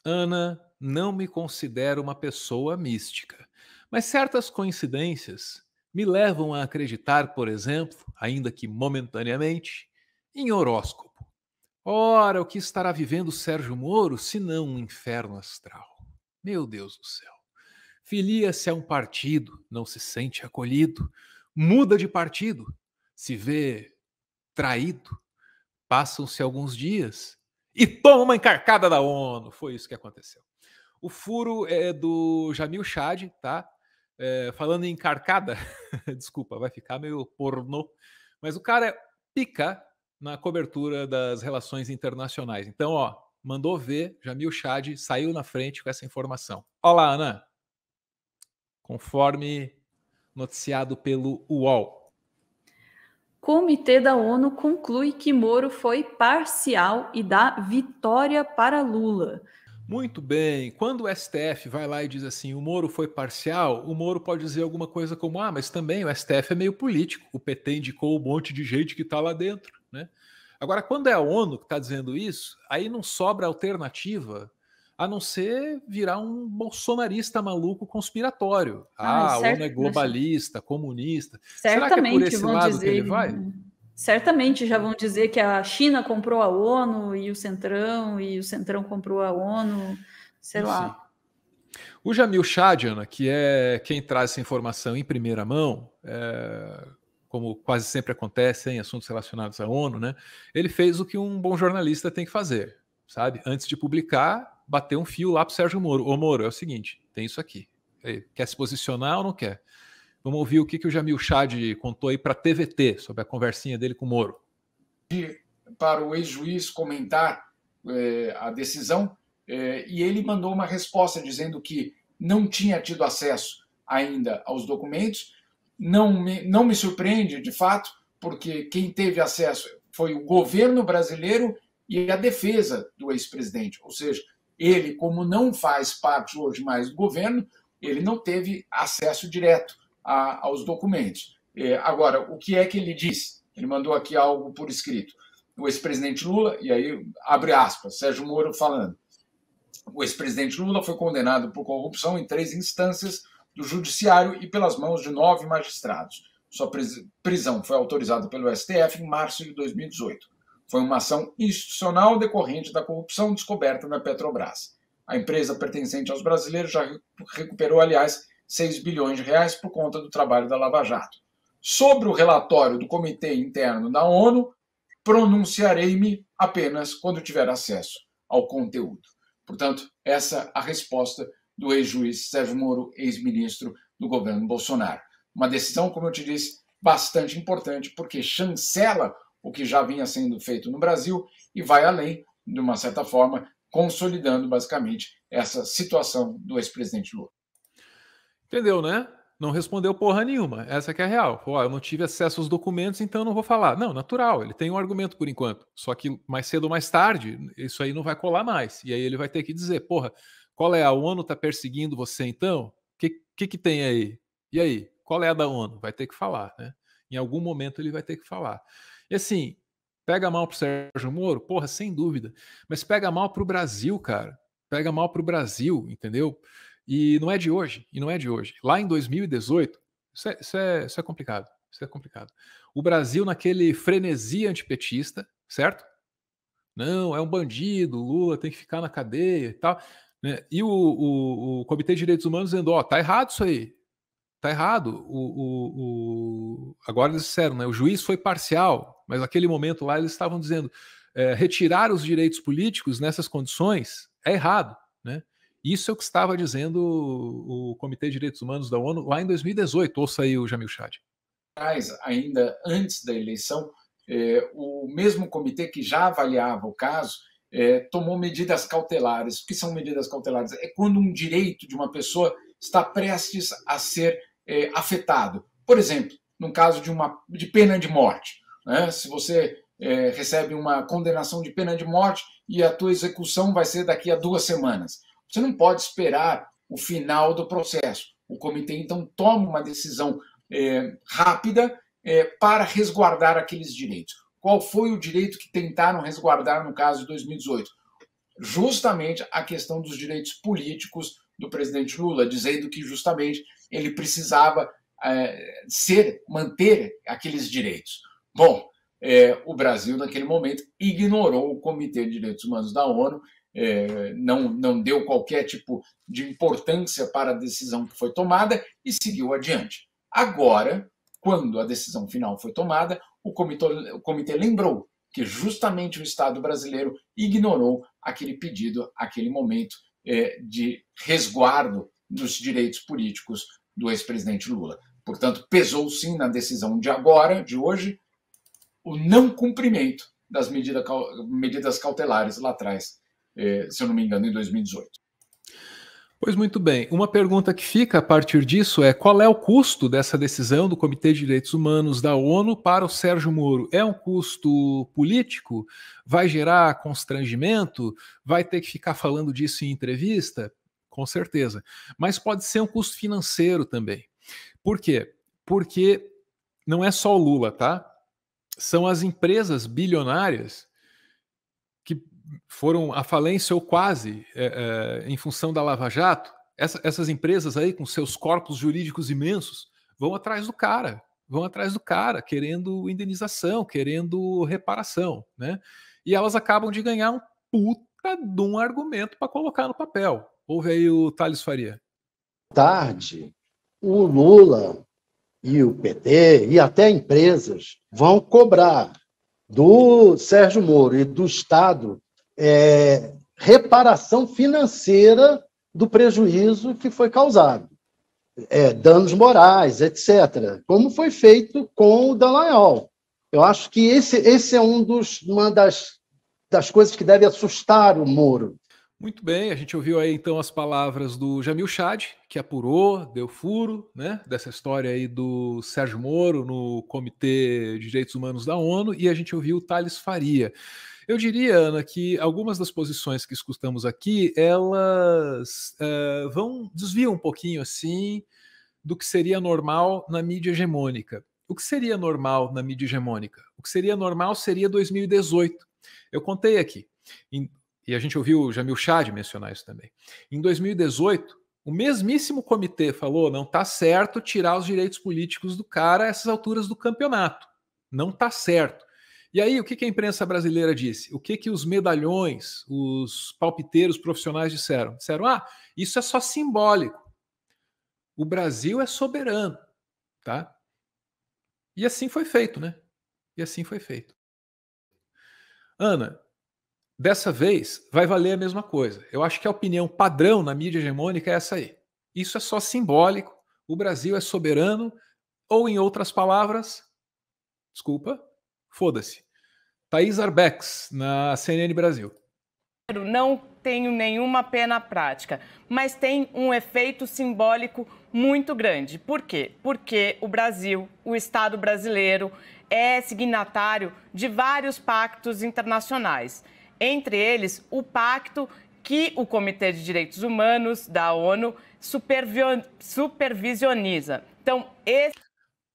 Ana, não me considero uma pessoa mística, mas certas coincidências me levam a acreditar, por exemplo, ainda que momentaneamente, em horóscopo. Ora, o que estará vivendo Sérgio Moro se não um inferno astral? Meu Deus do céu. Filia-se a um partido, não se sente acolhido, muda de partido, se vê traído. Passam-se alguns dias e toma uma encarcada da ONU. Foi isso que aconteceu. O furo é do Jamil Chad, tá? Falando em encarcada, desculpa, vai ficar meio pornô, mas o cara pica na cobertura das relações internacionais. Então, ó, mandou ver, Jamil Chad saiu na frente com essa informação. Olá, Ana. Conforme noticiado pelo UOL. Comitê da ONU conclui que Moro foi parcial e dá vitória para Lula. Muito bem. Quando o STF vai lá e diz assim, o Moro foi parcial, o Moro pode dizer alguma coisa como, ah, mas também o STF é meio político, o PT indicou um monte de gente que está lá dentro, né? Agora, quando é a ONU que está dizendo isso, aí não sobra alternativa a não ser virar um bolsonarista maluco conspiratório. Ai, Ah, a ONU é globalista, comunista. Será que é por certamente esse vão lado que ele dizer, vai? certamente já vão dizer que a China comprou a ONU e o Centrão comprou a ONU, sei Enfim. lá. O Jamil Chadian, que é quem traz essa informação em primeira mão, como quase sempre acontece em assuntos relacionados à ONU, né? Ele fez o que um bom jornalista tem que fazer, sabe? Antes de publicar, bater um fio lá para o Sérgio Moro. Ô Moro, é o seguinte, tem isso aqui. Quer se posicionar ou não quer? Vamos ouvir o que o Jamil Chad contou aí para a TVT sobre a conversinha dele com o Moro. Para o ex-juiz comentar a decisão, e ele mandou uma resposta dizendo que não tinha tido acesso ainda aos documentos. Não me surpreende, de fato, porque quem teve acesso foi o governo brasileiro e a defesa do ex-presidente. Ou seja, ele, como não faz parte hoje mais do governo, ele não teve acesso direto aos documentos. Agora, o que é que ele disse? Ele mandou aqui algo por escrito. O ex-presidente Lula, e aí abre aspas, Sérgio Moro falando, o ex-presidente Lula foi condenado por corrupção em 3 instâncias do judiciário e pelas mãos de 9 magistrados. Sua prisão foi autorizada pelo STF em março de 2018. Foi uma ação institucional decorrente da corrupção descoberta na Petrobras. A empresa pertencente aos brasileiros já recuperou, aliás, 6 bilhões de reais por conta do trabalho da Lava Jato. Sobre o relatório do Comitê Interno da ONU, pronunciarei-me apenas quando tiver acesso ao conteúdo. Portanto, essa é a resposta do ex-juiz Sérgio Moro, ex-ministro do governo Bolsonaro. Uma decisão, como eu te disse, bastante importante, porque chancela o que já vinha sendo feito no Brasil e vai além, de uma certa forma, consolidando basicamente essa situação do ex-presidente Lula. Entendeu, né? Não respondeu porra nenhuma. Essa que é a real. Pô, eu não tive acesso aos documentos, então eu não vou falar. Não, natural, ele tem um argumento por enquanto. Só que mais cedo ou mais tarde, isso aí não vai colar mais. E aí ele vai ter que dizer, porra, qual é? A ONU tá perseguindo você então? O que tem aí? E aí? Qual é a da ONU? Vai ter que falar, né? Em algum momento ele vai ter que falar. E assim, pega mal pro Sérgio Moro? Porra, sem dúvida. Mas pega mal pro Brasil, cara. Pega mal pro Brasil, entendeu? E não é de hoje, e não é de hoje. Lá em 2018, isso é complicado. Isso é complicado. O Brasil, naquele frenesi antipetista, certo? Não, é um bandido, Lula tem que ficar na cadeia e tal. Né? E o Comitê de Direitos Humanos dizendo: ó, tá errado isso aí. Tá errado. Agora eles disseram, né? O juiz foi parcial, mas naquele momento lá eles estavam dizendo: retirar os direitos políticos nessas condições é errado, né? Isso é o que estava dizendo o Comitê de Direitos Humanos da ONU lá em 2018. Ouça aí o Jamil Chad. Ainda antes da eleição, o mesmo comitê que já avaliava o caso tomou medidas cautelares. O que são medidas cautelares? É quando um direito de uma pessoa está prestes a ser afetado. Por exemplo, no caso de pena de morte. Né? Se você recebe uma condenação de pena de morte e a tua execução vai ser daqui a 2 semanas. Você não pode esperar o final do processo. O comitê, então, toma uma decisão rápida para resguardar aqueles direitos. Qual foi o direito que tentaram resguardar no caso de 2018? justamente a questão dos direitos políticos do presidente Lula, dizendo que justamente ele precisava manter aqueles direitos. Bom, o Brasil, naquele momento, ignorou o Comitê de Direitos Humanos da ONU, não deu qualquer tipo de importância para a decisão que foi tomada e seguiu adiante. Agora, quando a decisão final foi tomada, o comitê lembrou que justamente o Estado brasileiro ignorou aquele pedido, aquele momento de resguardo dos direitos políticos do ex-presidente Lula. Portanto, pesou sim na decisão de hoje, o não cumprimento das medidas cautelares lá atrás, se eu não me engano, em 2018. Pois muito bem. Uma pergunta que fica a partir disso é: qual é o custo dessa decisão do Comitê de Direitos Humanos da ONU para o Sérgio Moro? É um custo político? Vai gerar constrangimento? Vai ter que ficar falando disso em entrevista? Com certeza. Mas pode ser um custo financeiro também. Por quê? Porque não é só o Lula, tá? São as empresas bilionárias que foram à falência ou quase em função da Lava Jato. Essas empresas aí, com seus corpos jurídicos imensos, vão atrás do cara, querendo indenização, querendo reparação, né? E elas acabam de ganhar um puta de um argumento para colocar no papel. Ouve aí o Thales Faria. Tarde, o Lula e o PT e até empresas vão cobrar do Sérgio Moro e do Estado reparação financeira do prejuízo que foi causado, danos morais, etc., como foi feito com o Dallagnol. Eu acho que esse é uma das coisas que deve assustar o Moro. Muito bem, a gente ouviu aí então as palavras do Jamil Chad, que apurou, deu furo, né, dessa história aí do Sérgio Moro no Comitê de Direitos Humanos da ONU, e a gente ouviu o Thales Faria. Eu diria, Ana, que algumas das posições que escutamos aqui, elas desviam um pouquinho assim do que seria normal na mídia hegemônica. O que seria normal na mídia hegemônica? O que seria normal seria 2018. Eu contei aqui. E a gente ouviu o Jamil Chad mencionar isso também. Em 2018, o mesmíssimo comitê falou: não está certo tirar os direitos políticos do cara a essas alturas do campeonato. Não está certo. E aí, o que a imprensa brasileira disse? O que os medalhões, os palpiteiros profissionais disseram? Disseram: isso é só simbólico. O Brasil é soberano. Tá? E assim foi feito, né? E assim foi feito. Ana, dessa vez, vai valer a mesma coisa. Eu acho que a opinião padrão na mídia hegemônica é essa aí. Isso é só simbólico, o Brasil é soberano, ou em outras palavras, desculpa, foda-se. Thaís Arbex, na CNN Brasil. Não tenho nenhuma pena prática, mas tem um efeito simbólico muito grande. Por quê? Porque o Brasil, o Estado brasileiro, é signatário de vários pactos internacionais. Entre eles, o pacto que o Comitê de Direitos Humanos da ONU supervisioniza. Então,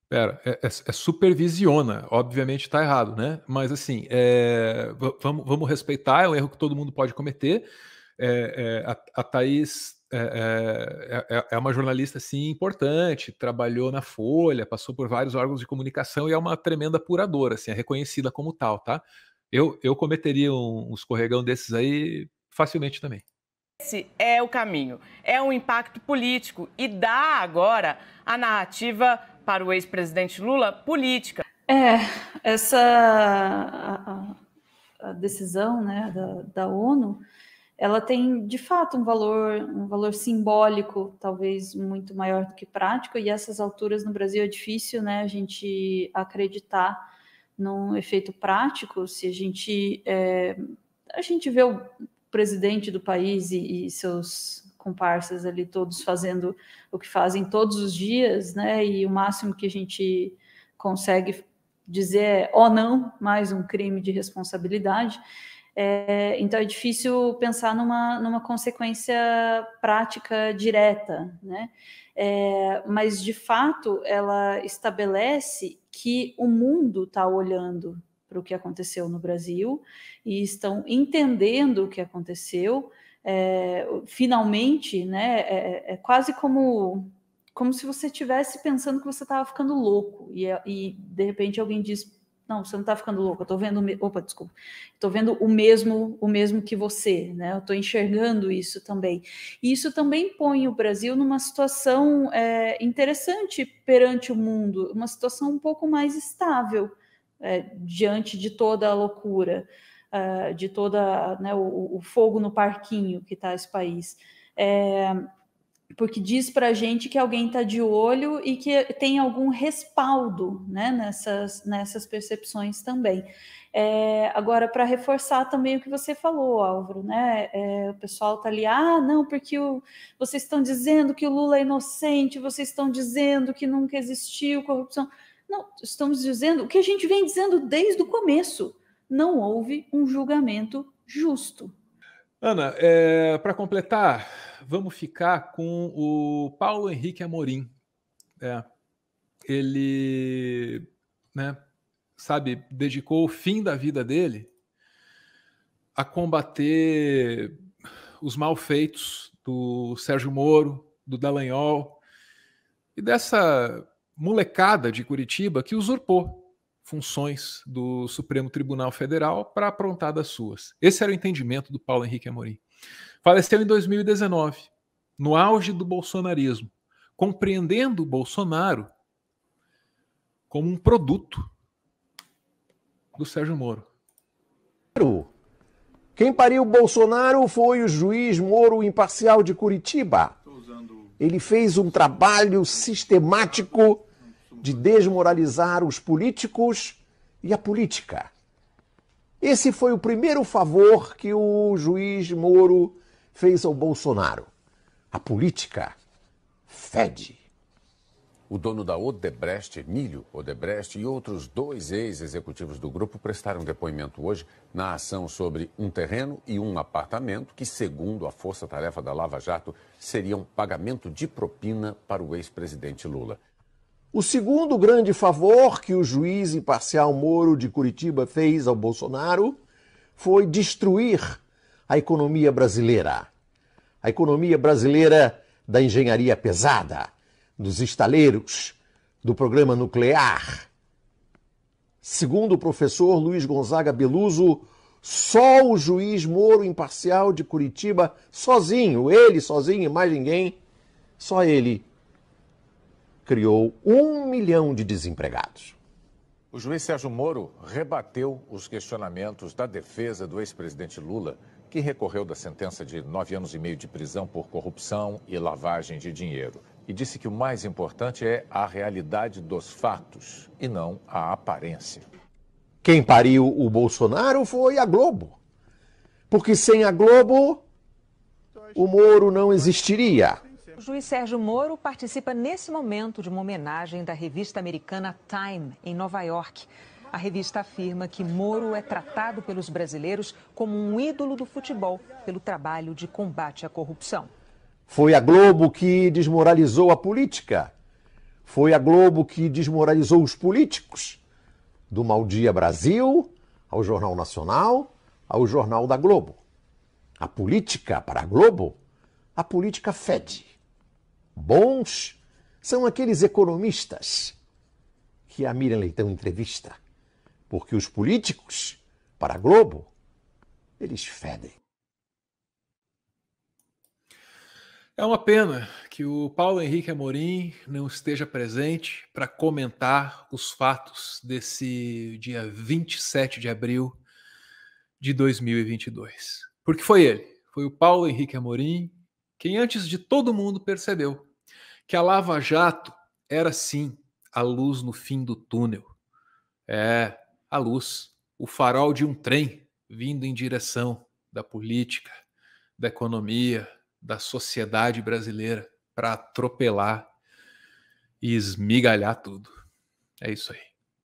Pera, supervisiona, obviamente está errado, né? Mas assim, vamos respeitar, é um erro que todo mundo pode cometer. A Thaís é uma jornalista assim, importante, trabalhou na Folha, passou por vários órgãos de comunicação e é uma tremenda apuradora, assim, é reconhecida como tal, tá? Eu cometeria um escorregão desses aí facilmente também. Esse é o caminho, é um impacto político e dá agora a narrativa para o ex-presidente Lula política. A decisão, né, da ONU, ela tem de fato um valor simbólico, talvez muito maior do que prático, e essas alturas no Brasil é difícil, né, a gente acreditar num efeito prático. Se a gente vê o presidente do país e seus comparsas ali todos fazendo o que fazem todos os dias, né? E o máximo que a gente consegue dizer é não, mais um crime de responsabilidade. Então é difícil pensar numa consequência prática direta, né? Mas de fato ela estabelece que o mundo está olhando para o que aconteceu no Brasil e estão entendendo o que aconteceu. Finalmente, né, é quase como se você estivesse pensando que você estava ficando louco e de repente alguém diz: não, você não está ficando louco, eu estou vendo estou vendo o mesmo que você, né? Eu estou enxergando isso também. E isso também põe o Brasil numa situação interessante perante o mundo, uma situação um pouco mais estável diante de toda a loucura, de toda, né, o fogo no parquinho que está esse país. Porque diz para a gente que alguém está de olho e que tem algum respaldo, né, nessas percepções também. Agora, para reforçar também o que você falou, Álvaro, né, o pessoal está ali, não, porque vocês estão dizendo que o Lula é inocente, vocês estão dizendo que nunca existiu corrupção. Não, estamos dizendo o que a gente vem dizendo desde o começo: não houve um julgamento justo. Ana, para completar, vamos ficar com o Paulo Henrique Amorim. Ele, né, dedicou o fim da vida dele a combater os malfeitos do Sérgio Moro, do Dallagnol e dessa molecada de Curitiba que usurpou funções do Supremo Tribunal Federal para aprontar das suas. Esse era o entendimento do Paulo Henrique Amorim. Faleceu em 2019, no auge do bolsonarismo, compreendendo o Bolsonaro como um produto do Sérgio Moro. Quem pariu o Bolsonaro foi o juiz Moro Imparcial de Curitiba. Ele fez um trabalho sistemático de desmoralizar os políticos e a política. Esse foi o primeiro favor que o juiz Moro fez ao Bolsonaro. A política fede. O dono da Odebrecht, Emílio Odebrecht, e outros 2 ex-executivos do grupo prestaram depoimento hoje na ação sobre um terreno e um apartamento que, segundo a Força-Tarefa da Lava Jato, seriam pagamento de propina para o ex-presidente Lula. O segundo grande favor que o juiz imparcial Moro de Curitiba fez ao Bolsonaro foi destruir a economia brasileira. A economia brasileira da engenharia pesada, dos estaleiros, do programa nuclear. Segundo o professor Luiz Gonzaga Beluso, só o juiz Moro Imparcial de Curitiba, sozinho, ele sozinho e mais ninguém, só ele criou 1 milhão de desempregados. O juiz Sérgio Moro rebateu os questionamentos da defesa do ex-presidente Lula, que recorreu da sentença de 9 anos e meio de prisão por corrupção e lavagem de dinheiro. E disse que o mais importante é a realidade dos fatos e não a aparência. Quem pariu o Bolsonaro foi a Globo. Porque sem a Globo, o Moro não existiria. O juiz Sérgio Moro participa nesse momento de uma homenagem da revista americana Time, em Nova York. A revista afirma que Moro é tratado pelos brasileiros como um ídolo do futebol pelo trabalho de combate à corrupção. Foi a Globo que desmoralizou a política. Foi a Globo que desmoralizou os políticos. Do Mal Dia Brasil, ao Jornal Nacional, ao Jornal da Globo. A política, para a Globo, a política fede. Bons são aqueles economistas que a Miriam Leitão entrevista. Porque os políticos, para a Globo, eles fedem. É uma pena que o Paulo Henrique Amorim não esteja presente para comentar os fatos desse dia 27 de abril de 2022. Porque foi o Paulo Henrique Amorim quem antes de todo mundo percebeu que a Lava Jato era sim a luz no fim do túnel. A luz, o farol de um trem vindo em direção da política, da economia, da sociedade brasileira para atropelar e esmigalhar tudo. É isso aí.